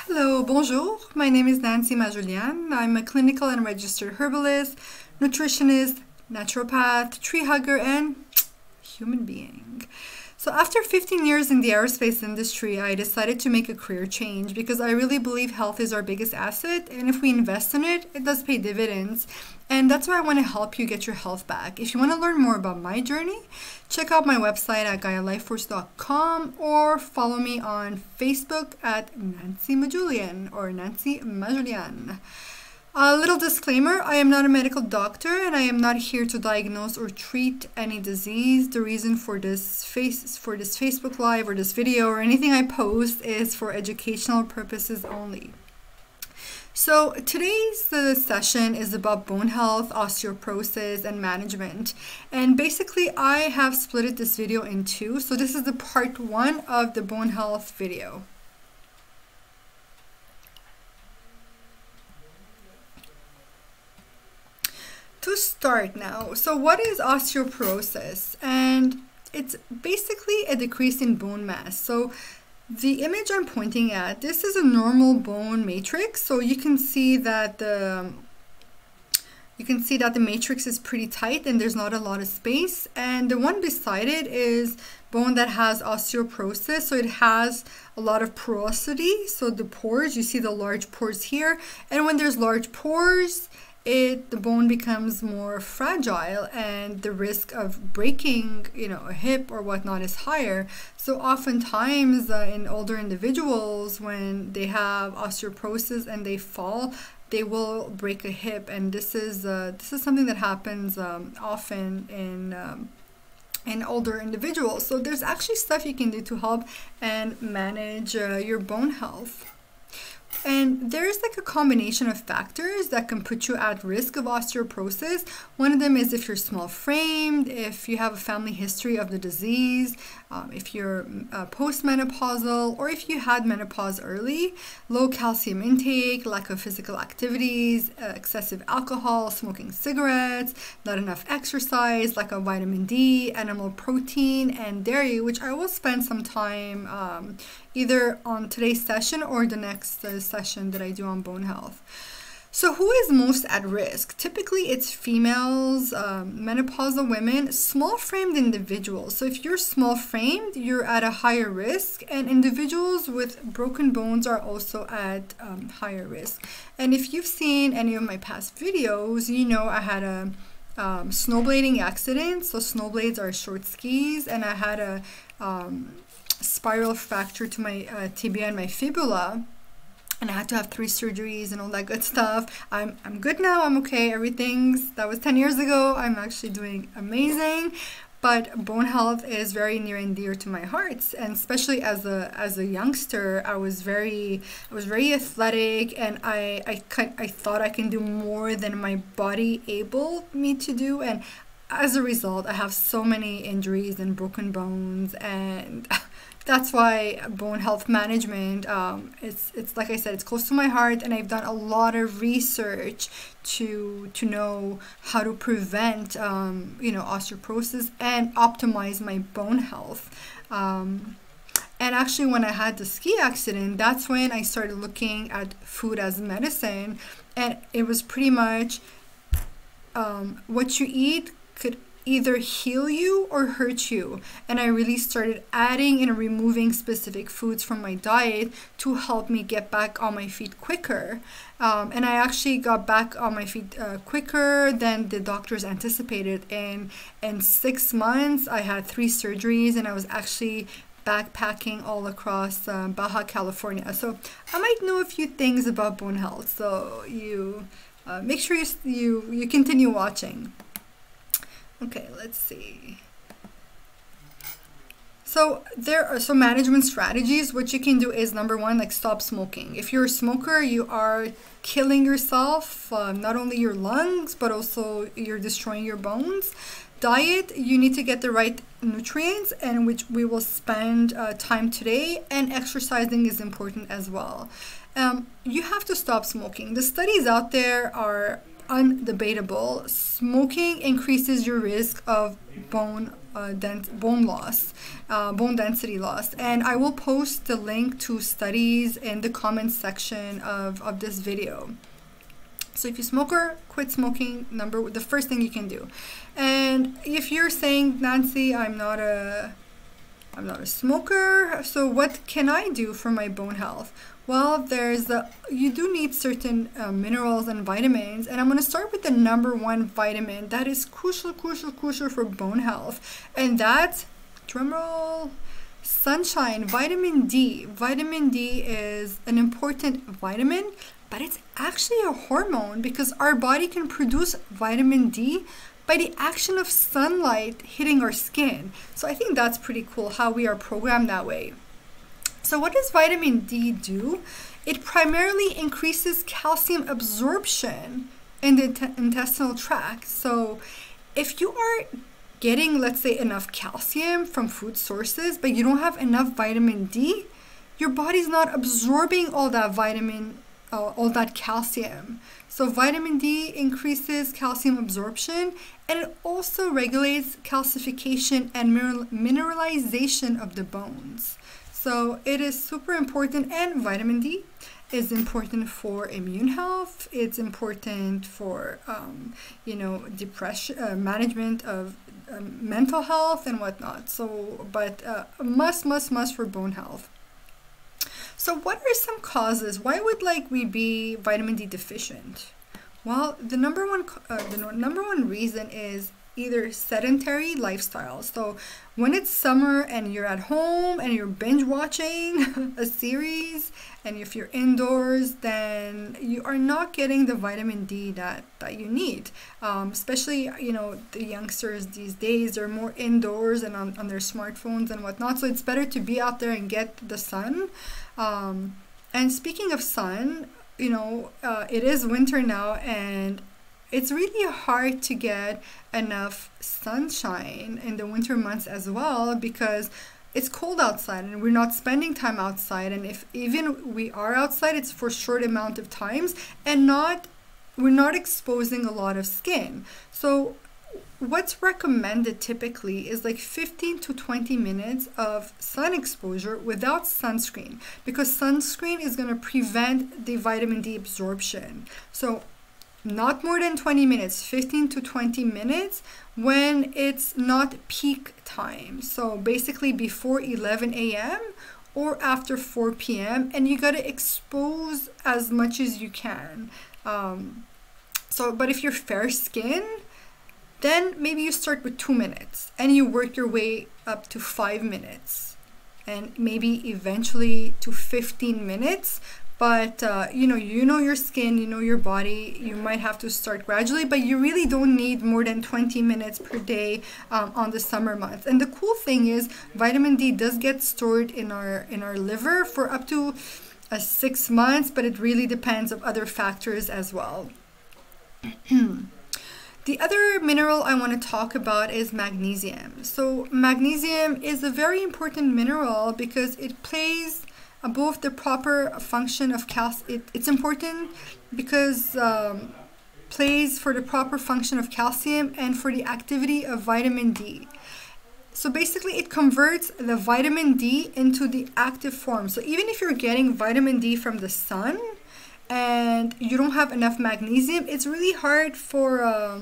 Hello, bonjour. My name is Nancy Majulian. I'm a clinical and registered herbalist, nutritionist, naturopath, tree hugger, and human being. So after 15 years in the aerospace industry, I decided to make a career change because I really believe health is our biggest asset, and if we invest in it, it does pay dividends. And that's why I want to help you get your health back. If you want to learn more about my journey, check out my website at GaiaLifeForce.com or follow me on Facebook at Nancy Majulian or Nancy Majulian. A little disclaimer, I am not a medical doctor and I am not here to diagnose or treat any disease. The reason for this Facebook Live or this video or anything I post is for educational purposes only. So today's session is about bone health, osteoporosis, and management. And basically I have split this video in two. So this is the part one of the bone health video. To start now, so what is osteoporosis? And it's basically a decrease in bone mass. So the image I'm pointing at, this is a normal bone matrix. So you can see that the matrix is pretty tight and there's not a lot of space. And the one beside it is bone that has osteoporosis. So it has a lot of porosity. So the pores, you see the large pores here. And when there's large pores, the bone becomes more fragile and the risk of breaking, a hip or whatnot is higher. So oftentimes in older individuals, when they have osteoporosis and they fall, they will break a hip, and this is something that happens often in older individuals. So there's actually stuff you can do to help and manage your bone health. And there's like a combination of factors that can put you at risk of osteoporosis. One of them is if you're small framed, if you have a family history of the disease, if you're postmenopausal, or if you had menopause early, low calcium intake, lack of physical activities, excessive alcohol, smoking cigarettes, not enough exercise, lack of vitamin D, animal protein, and dairy, which I will spend some time either on today's session or the next session that I do on bone health. So who is most at risk? Typically it's females, menopausal women, small framed individuals. So if you're small framed, you're at a higher risk, and individuals with broken bones are also at higher risk. And if you've seen any of my past videos, you know I had a snowblading accident. So snowblades are short skis, and I had a spiral fracture to my tibia and my fibula, and I had to have 3 surgeries and all that good stuff. I'm good now. I'm okay. That was 10 years ago. I'm actually doing amazing. But bone health is very near and dear to my heart, and especially as a youngster, I was very athletic, and I thought I can do more than my body able me to do, and as a result, I have so many injuries and broken bones, and that's why bone health management, it's like I said, it's close to my heart, and I've done a lot of research to know how to prevent, osteoporosis and optimize my bone health. And actually, when I had the ski accident, that's when I started looking at food as medicine, and it was pretty much what you eat could either heal you or hurt you. And I really started adding and removing specific foods from my diet to help me get back on my feet quicker. And I actually got back on my feet quicker than the doctors anticipated. In 6 months, I had 3 surgeries, and I was actually backpacking all across Baja California. So I might know a few things about bone health. So you make sure you continue watching. Okay, let's see. So there are some management strategies. What you can do is, number one, like stop smoking. If you're a smoker, you are killing yourself, not only your lungs, but also you're destroying your bones. Diet, you need to get the right nutrients, and which we will spend time today, and exercising is important as well. You have to stop smoking. The studies out there are undebatable. Smoking increases your risk of bone bone loss, bone density loss. And I will post the link to studies in the comments section of this video. So if you smoke or quit smoking, the first thing you can do. And if you're saying, Nancy, I'm not a smoker, so what can I do for my bone health? Well, you do need certain minerals and vitamins, and I'm going to start with the number one vitamin that is crucial for bone health, and that's, drumroll, sunshine, vitamin D. Vitamin D is an important vitamin, but it's actually a hormone because our body can produce vitamin D by the action of sunlight hitting our skin. So I think that's pretty cool how we are programmed that way. So what does vitamin D do? It primarily increases calcium absorption in the intestinal tract. So if you are getting, let's say, enough calcium from food sources, but you don't have enough vitamin D, your body's not absorbing all that calcium. So vitamin D increases calcium absorption, and it also regulates calcification and mineralization of the bones. So it is super important, and vitamin D is important for immune health. It's important for, depression, management of mental health and whatnot. So, but must for bone health. So what are some causes? Why would we be vitamin D deficient? Well, the number one reason is either sedentary lifestyle. So when it's summer and you're at home and you're binge watching a series, and if you're indoors, then you are not getting the vitamin D that you need. Especially, the youngsters these days are more indoors and on their smartphones and whatnot. So it's better to be out there and get the sun. And speaking of sun, it is winter now, and it's really hard to get enough sunshine in the winter months as well, because it's cold outside and we're not spending time outside. And if even we are outside, it's for short amount of times, and we're not exposing a lot of skin. So what's recommended typically is 15 to 20 minutes of sun exposure without sunscreen, because sunscreen is going to prevent the vitamin D absorption. So not more than 20 minutes, 15 to 20 minutes when it's not peak time. So basically before 11 a.m. or after 4 p.m. and you got to expose as much as you can. But if you're fair skin, then maybe you start with 2 minutes and you work your way up to 5 minutes and maybe eventually to 15 minutes. But, you know your skin, you know your body, you might have to start gradually, but you really don't need more than 20 minutes per day on the summer months. And the cool thing is vitamin D does get stored in our liver for up to 6 months, but it really depends on other factors as well. The other mineral I want to talk about is magnesium. So magnesium is a very important mineral because it plays both the proper function of calcium. It's important because plays for the proper function of calcium and for the activity of vitamin D. So basically it converts the vitamin D into the active form. So even if you're getting vitamin D from the sun and you don't have enough magnesium, it's really hard for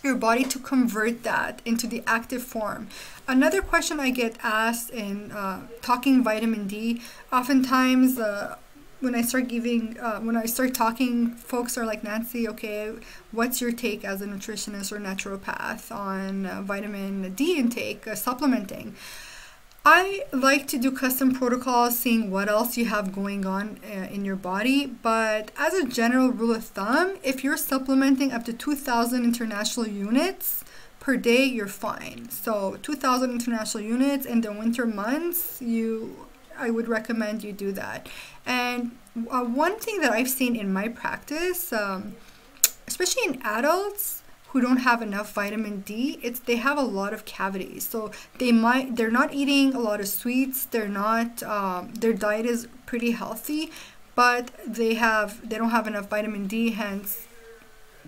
your body to convert that into the active form. Another question I get asked in talking vitamin D, oftentimes when I start talking, folks are like, Nancy, okay, what's your take as a nutritionist or naturopath on vitamin D intake, supplementing? I like to do custom protocols, seeing what else you have going on in your body. But as a general rule of thumb, if you're supplementing up to 2,000 international units per day, you're fine. So 2,000 international units in the winter months, I would recommend you do that. And one thing that I've seen in my practice, especially in adults who don't have enough vitamin D, they have a lot of cavities. So they're not eating a lot of sweets. They're not, their diet is pretty healthy, but they don't have enough vitamin D. Hence,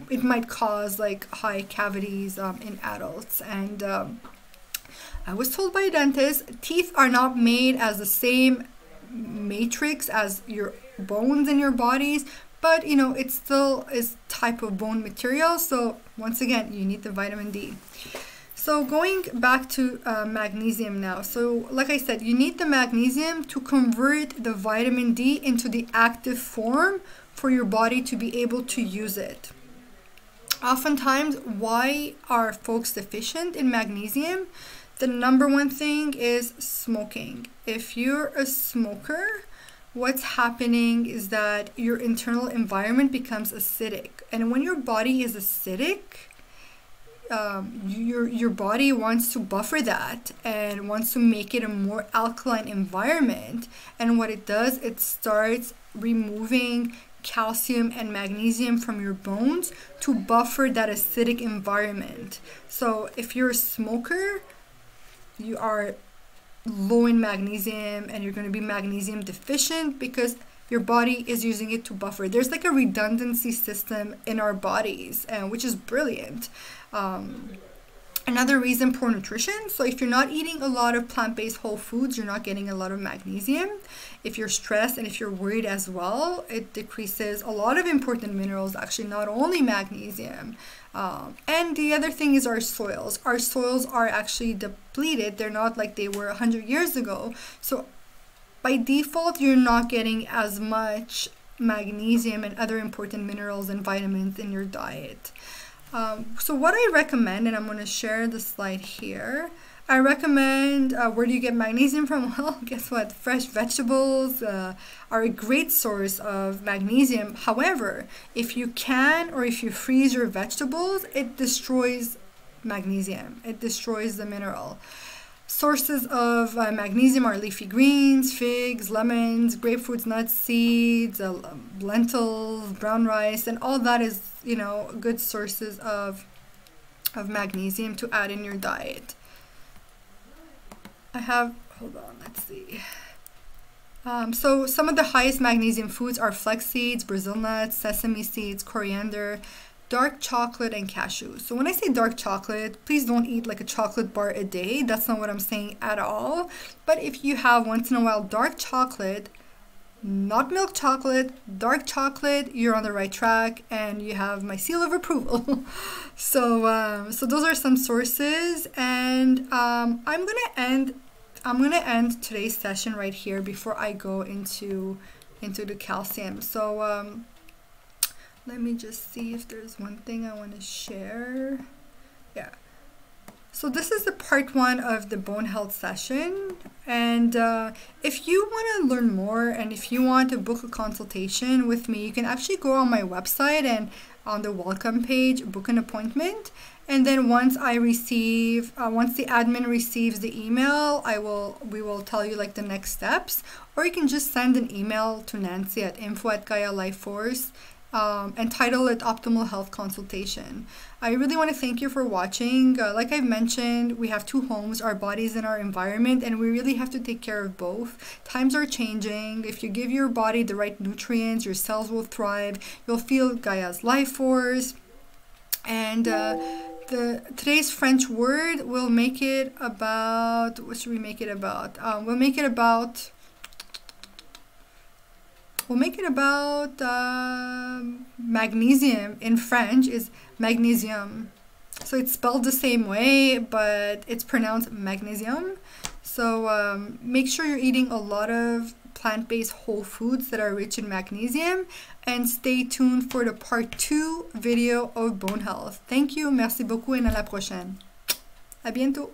it might cause like high cavities in adults. And I was told by a dentist, teeth are not made as the same matrix as your bones in your bodies, but you know, it still is type of bone material. So once again, you need the vitamin D. So going back to magnesium now. So like I said, you need the magnesium to convert the vitamin D into the active form for your body to be able to use it. Oftentimes, why are folks deficient in magnesium? The number one thing is smoking. If you're a smoker, what's happening is that your internal environment becomes acidic. And when your body is acidic, your body wants to buffer that and wants to make it a more alkaline environment. And what it does, it starts removing calcium and magnesium from your bones to buffer that acidic environment. So if you're a smoker, you are low in magnesium and you're going to be magnesium deficient because your body is using it to buffer. There's like a redundancy system in our bodies, which is brilliant. Another reason, poor nutrition. So if you're not eating a lot of plant-based whole foods, you're not getting a lot of magnesium. If you're stressed and if you're worried as well, it decreases a lot of important minerals, actually, not only magnesium. And the other thing is our soils. Our soils are actually depleted. They're not like they were 100 years ago. So by default, you're not getting as much magnesium and other important minerals and vitamins in your diet. So what I recommend, and I'm going to share the slide here, I recommend, where do you get magnesium from? Well, guess what? Fresh vegetables are a great source of magnesium. However, if you can or if you freeze your vegetables, it destroys magnesium. It destroys the mineral. Sources of magnesium are leafy greens, figs, lemons, grapefruits, nuts, seeds, lentils, brown rice, and all that is, you know, good sources of magnesium to add in your diet. I have, hold on, let's see. So some of the highest magnesium foods are flax seeds, Brazil nuts, sesame seeds, coriander, dark chocolate, and cashews. So when I say dark chocolate, please don't eat like a chocolate bar a day. That's not what I'm saying at all. But if you have once in a while dark chocolate, not milk chocolate, dark chocolate, you're on the right track and you have my seal of approval. So those are some sources, and I'm gonna end today's session right here before I go into the calcium. So let me just see if there's one thing I want to share. Yeah. So this is the part 1 of the bone health session. And if you want to learn more and if you want to book a consultation with me, you can actually go on my website and on the welcome page, book an appointment. And then once I receive, once the admin receives the email, we will tell you like the next steps. Or you can just send an email to Nancy at info@GaiaLifeForce. And title it Optimal Health Consultation. I really want to thank you for watching. Like I've mentioned, we have 2 homes, our bodies and our environment, and we really have to take care of both. Times are changing. If you give your body the right nutrients, your cells will thrive. You'll feel Gaia's life force. And today's French word, we'll make it about, what should we make it about? We'll make it about magnesium. In French is magnesium. So it's spelled the same way, but it's pronounced magnesium. So make sure you're eating a lot of plant-based whole foods that are rich in magnesium, and stay tuned for the part 2 video of bone health. Thank you, merci beaucoup, et à la prochaine. À bientôt.